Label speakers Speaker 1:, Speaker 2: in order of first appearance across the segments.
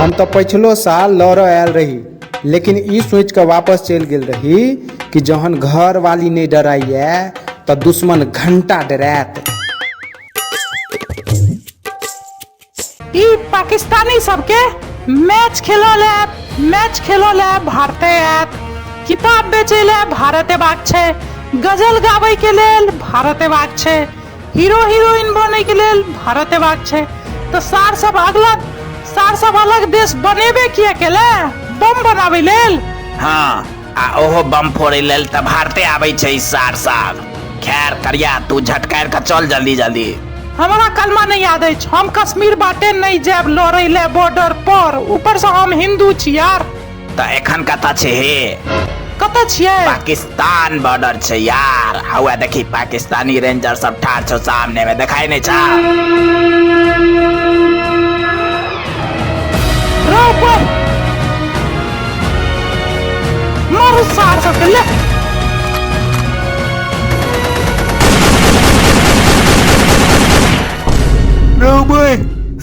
Speaker 1: हम तो पिछलो साल लौरो आयल रही, लेकिन ई सोच के वापस चल गेल रही कि जहन घर वाली नहीं डराइए तो दुश्मन घंटा डरात।
Speaker 2: ई पाकिस्तानी सबके मैच खेलो ले भारते आयत, किताब बेचे ले भारत एबाक छै, गजल गाबै के लेल भारत एबाक छै, हीरो हीरोइन बने के लेल भारत एबाक छै। तो सार सब अलग देश बनेबे किया केले, बम बनाबै लेल।
Speaker 3: हाँ, आ ओहो बम फोड़े लेल त भारते आबै छै सार सब। खैर करिया तू झटकार के चल जल्दी।
Speaker 2: हमारा कलमा नहीं याद है, हम कश्मीर बाटे नहीं जाब लड़े ले बॉर्डर पर, ऊपर से हम हिंदू छी यार।
Speaker 3: त एखन कता छै हे?
Speaker 2: कत छियै?
Speaker 3: पाकिस्तान बॉर्डर छै यार। हवा देखी पाकिस्तानी रेंजर सब ठाड़ छौ सामने में, देखाई नहीं छा?
Speaker 2: मारू सार सब ले।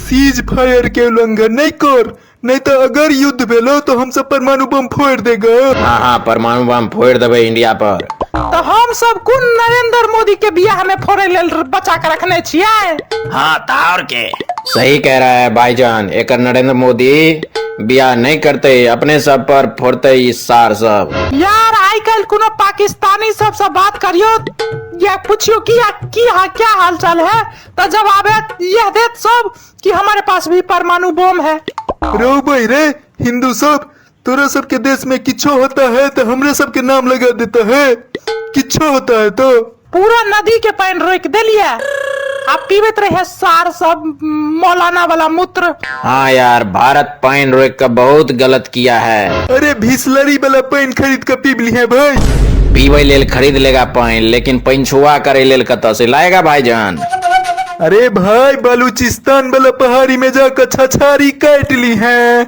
Speaker 4: सीज फायर के उल्लंघन नहीं कर, नहीं तो अगर युद्ध भेलो तो हम सब परमाणु बम फोड़ देगा।
Speaker 5: हाँ परमाणु बम फोड़ देवे इंडिया पर।
Speaker 2: तो हम सब कुन नरेंद्र मोदी के बियाह में फोड़े लेल बचा के रखने छियै।
Speaker 3: हाँ तो और के?
Speaker 5: सही कह रहा है भाईजान, एक नरेंद्र मोदी बियाह नहीं करते, अपने सब पर फोड़ते इस सार सब।
Speaker 2: यार आई कल कोनो पाकिस्तानी सब बात करियो या पूछियो क्या हाल चाल है, तो जवाब यह देत सब कि हमारे पास भी परमाणु बम है।
Speaker 4: रो भाई रे हिंदू सब, तोरा सबके देश में किच्छो होता है तो हमरे सबके नाम लगा देता है। किच्छो होता है तो
Speaker 2: पूरा नदी के पानी रोक दिलिए, आप पीबत रहे सार सब मौलाना वाला मूत्र।
Speaker 5: हाँ यार, भारत पानी रोक कर बहुत गलत किया है।
Speaker 4: अरे बिसलरी वाला पानी खरीद कर पी ली है भाई।
Speaker 5: पीवे लेल खरीद लेगा पानी, लेकिन पानी छुआ करे लेल कत से लाएगा भाईजान?
Speaker 4: अरे भाई बलूचिस्तान वाला पहाड़ी में जाकर छछारी काट ली है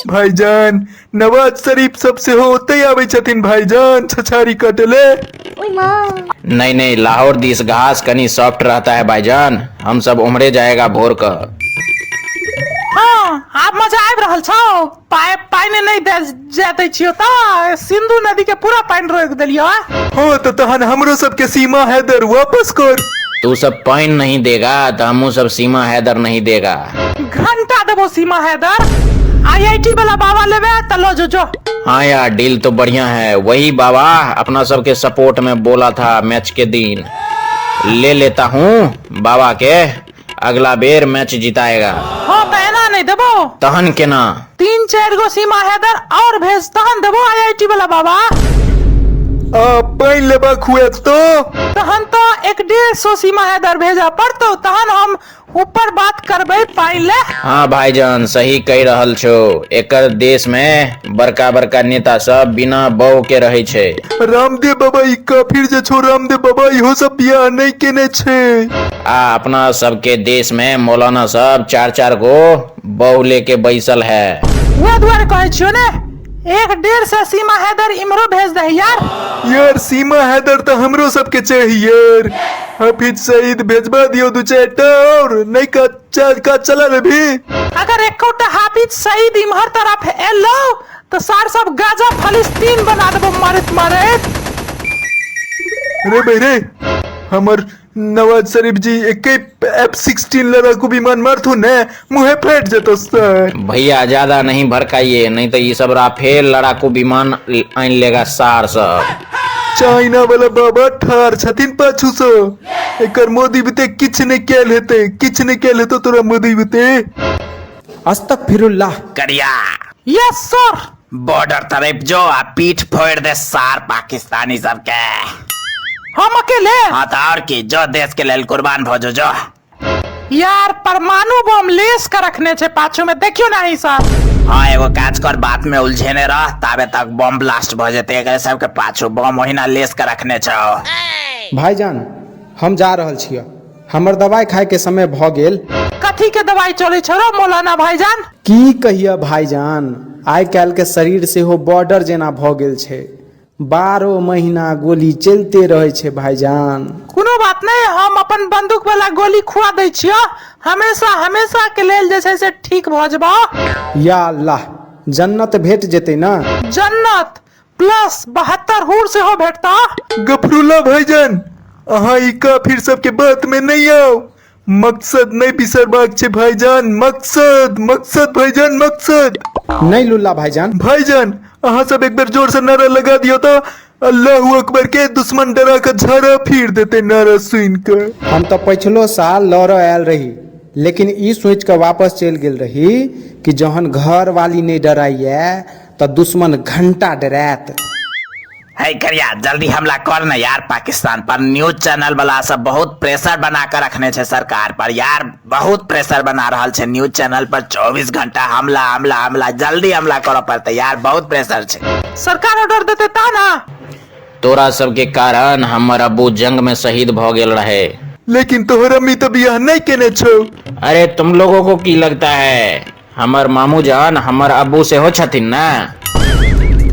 Speaker 4: भाईजान। नवाज शरीफ सबसे होते आवे छथिन भाईजान छछारी काटले।
Speaker 5: नहीं, लाहौर दिस घास कनी सॉफ्ट रहता है भाईजान, हम सब उमरे जाएगा भोर का।
Speaker 2: हाँ आप मजा आबि रहल छौ? पानी नहीं दे जाते छियो त सिंधु नदी के पूरा पानी रोक देलियो।
Speaker 4: हाँ तो तहन हमरो सबके सीमा हैदर वापस कर।
Speaker 5: तू सब पानी नहीं देगा तो हम सब सीमा हैदर नहीं देगा।
Speaker 2: घंटा देबो सीमा हैदर। IIT वाला बाबा लेवे त लो जो।
Speaker 5: हाँ यार डील तो बढ़िया है, वही बाबा अपना सबके सपोर्ट में बोला था मैच के दिन। ले लेता हूँ बाबा के, अगला बेर मैच जिताएगा।
Speaker 2: हाँ पहना नहीं देबो
Speaker 5: तहन के ना
Speaker 2: 3-4 गो सीमा हैदर और भेज, तहन देबो IIT वाला बाबा।
Speaker 4: पानी लेबा खुए तो
Speaker 2: तहन तो 150 सीमा हैदर भेजा पड़तो, तहन हम ऊपर बात करबे पानी ले।
Speaker 5: हाँ भाईजान सही कह रहल छो, एकर देश में बड़का नेता सब बिना बहू के रहे छे।
Speaker 4: रामदेव बाबा ई काफिर जे छो, रामदेव बाबा इहो सब बियाह नहीं केने छे।
Speaker 5: अपना सबके देश में मौलाना सब 4 गो बहू लेके बैसल है।
Speaker 2: वो द्वारे कहे छियो ने 1-1.5 सीमा हैदर इमरो भेज दे
Speaker 4: यार सीमा हैदर तो हमरो सबके चाहिए यार। हाफिज सईद भेजबा दियो 2-4 और नहीं का चला रे भी।
Speaker 2: अगर एकोटा हाफिज सईद इमहर तरफ एलो तो सार सब गाजा फलस्तीन बना देबो मारे।
Speaker 4: रे भाई रे हमर नवाज शरीफ जी एक F-16 लड़ाकू विमान मारथु ने मुहे फेट जतो सर।
Speaker 5: भैया ज्यादा नहीं भड़काइए, नहीं तो ये सब राफेल लड़ाकू विमान आन लेगा सार सब।
Speaker 4: चाइना वाला बाबा ठार छथिन पाछू सो, एकर मोदी बिते किछ ने केल हेते तोरा मोदी बिते।
Speaker 1: अस्तगफिरुल्लाह।
Speaker 3: करिया
Speaker 2: यस सर।
Speaker 3: बॉर्डर तरफ जो आ पीठ फोड़ दे सार पाकिस्तानी सबके।
Speaker 2: हम अकेले?
Speaker 3: हाँ तो और की, जो देश के लेल कुर्बान भोजो जो।
Speaker 2: यार परमाणु बम लेस कर रखने छे पाछू में, देखियो ना ही सर।
Speaker 3: हाँ एगो काज कर, बात में उलझेने रह, ताबे तक बम ब्लास्ट भ जेते। एकरे सबके पाछू बम ओहिना लेस कर रखने छौ।
Speaker 1: भाईजान हम जा रहल छियै, हमर दवाई खाए के समय भ गेल।
Speaker 2: कथी के दवाई चले छो रो मौलाना भाईजान?
Speaker 1: की कहिया भाईजान, आइ काल्हि के शरीर से हो बॉर्डर जेना भ गेल छै, 12 महीना गोली चलते रहे छे भाईजान।
Speaker 2: कोनो बात नहीं, हम अपन बंदूक वाला गोली खुआ दे छियो, हमेशा हमेशा के लेल जैसे से ठीक भ जबा।
Speaker 1: या अल्लाह, जन्नत भेट जेते ना।
Speaker 2: जन्नत प्लस 72 हूर से हो भेटता।
Speaker 4: गफरुल्ला भाईजान, अहाँ ई काफिर सबके बात में नहीं आओ। मकसद नहीं बिसरबाक छे भाईजान, मकसद मकसद भाईजान, मकसद।
Speaker 1: नहीं लुल्ला भाईजान।
Speaker 4: भाईजान, अहाँ सब एक बार जोर से नारा लगा दियो तो अल्लाह अकबर के दुश्मन डरा कर झाड़ा फिर देते नारा सुन कर।
Speaker 1: हम तो पिछलो साल लौरो आयल रही, लेकिन ई सोच के वापस चल गेल रही कि जहन घर वाली नहीं डराइए तो दुश्मन घंटा डरात।
Speaker 3: है करिया जल्दी हमला कर न यार। पाकिस्तान पर न्यूज चैनल वाला सब बहुत प्रेशर बना कर रखने छे सरकार पर यार, बहुत प्रेशर बना रहल छे न्यूज चैनल पर। 24 घंटा हमला हमला हमला, जल्दी हमला करो पड़ते यार, बहुत प्रेशर छे।
Speaker 2: सरकार ऑर्डर देते ता ना।
Speaker 5: तोरा सबके कारण हमर अब्बू जंग में शहीद भ गेल रहे।
Speaker 4: लेकिन तोहर अम्मी तो बियाह नहीं केने छो।
Speaker 5: अरे तुम लोगों को की लगता है हमर मामू जान हमर अब्बू से हो छथिन ना।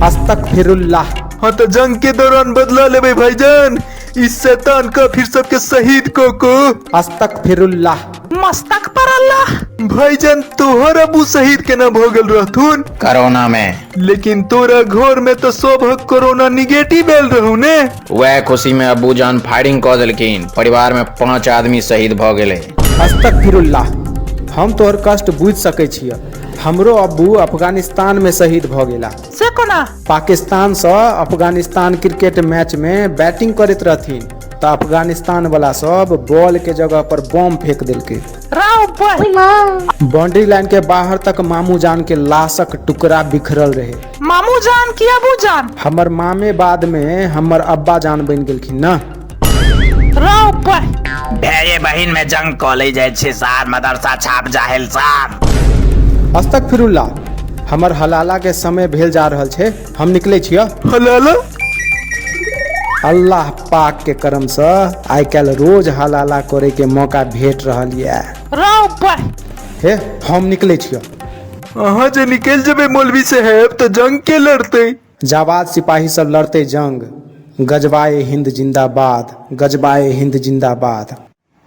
Speaker 1: अस्तगफिरुल्लाह।
Speaker 4: हाँ तो जंग के दौरान बदला लेबे भाईजान, इस शैतान का फिर सबके शहीद को।
Speaker 1: अस्तगफिरुल्लाह।
Speaker 2: मस्तक पर अल्लाह।
Speaker 4: भाईजान, तोहर अबू शहीद के ना भोगल रहथुन,
Speaker 5: कोरोना में।
Speaker 4: लेकिन तोरा घर में तो सब कोरोना निगेटिव आयल रहू ने।
Speaker 5: वह खुशी में अब्बू जान फायरिंग कर दिलखिन, परिवार में 5 आदमी शहीद भ गेले।
Speaker 1: अस्तगफिरुल्लाह। हम तोहर कष्ट बुझ सके छियै। हमरो अब्बू अफगानिस्तान में शहीद भ गेला।
Speaker 2: से कोना?
Speaker 1: पाकिस्तान से अफगानिस्तान क्रिकेट मैच में बैटिंग करत रहथिन तो अफगानिस्तान वाला सब बॉल के जगह पर बम फेंक दिलके।
Speaker 2: राव भाई।
Speaker 1: बाउंड्री लाइन के बाहर तक मामू जान के लाशक टुकड़ा बिखरल रहे।
Speaker 2: मामू जान की अबू जान?
Speaker 1: हमर मामे बाद में हमर अब्बा जान बन गेलखिन ना।
Speaker 2: राव भाई।
Speaker 3: भाई बहन में जंग कॉलेज है सार, मदरसा छाप जाहिल सार।
Speaker 1: अस्तगफिरुल्लाह। हमर हलाला के समय भेल जा रहल छे, हम निकले छियै।
Speaker 4: हलाला?
Speaker 1: अल्लाह पाक के करम से आइ काल्हि रोज हलाला करे के मौका भेट रहल ये।
Speaker 2: राव भाई।
Speaker 1: हे हम निकले छियै।
Speaker 4: अहाँ जे निकल जबे मौलवी साहब तो जंग के लड़ते।
Speaker 1: जाबाज सिपाही सब लड़ते जंग। गजवाए हिंद जिंदाबाद, गजवाए हिंद जिंदाबाद।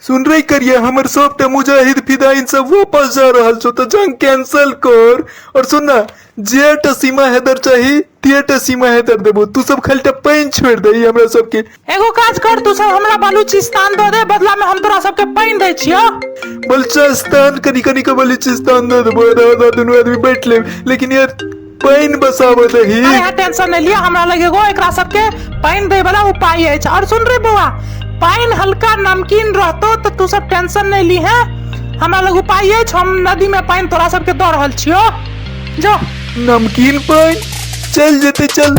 Speaker 4: सुन रही करिए, हमर सब टे मुजाहिद फिदाइन सब वापस जा रहल छो तो जंग कैंसिल कर। और सुनना, जेट सीमा हैदर चाहिए तेट सीमा हैदर देबो। तू सब खाली पैन छोड़ दे हमरा सबके।
Speaker 2: एगो काज कर, तू सब हमरा बलूचिस्तान दे दे, बदला में हम तोरा सबके पैन दे छियो।
Speaker 4: बलूचिस्तान कनी कनी का बलूचिस्तान दे देबो, दोनों आदमी बैठ ले। लेकिन यार पैन बसावे दही।
Speaker 2: अरे टेंशन नहीं लिया, हमरा लगे गो एकरा सबके पैन दे वाला उपाय है। और सुन रे बुआ, पैन हल्का नमकीन रहतो तो तू सब टेंशन नहीं ली है। हमरा लगे उपाय है, हम नदी में पैन तोरा सबके दे रहल छियो। जो
Speaker 4: नमकीन पैन चल जेते चल।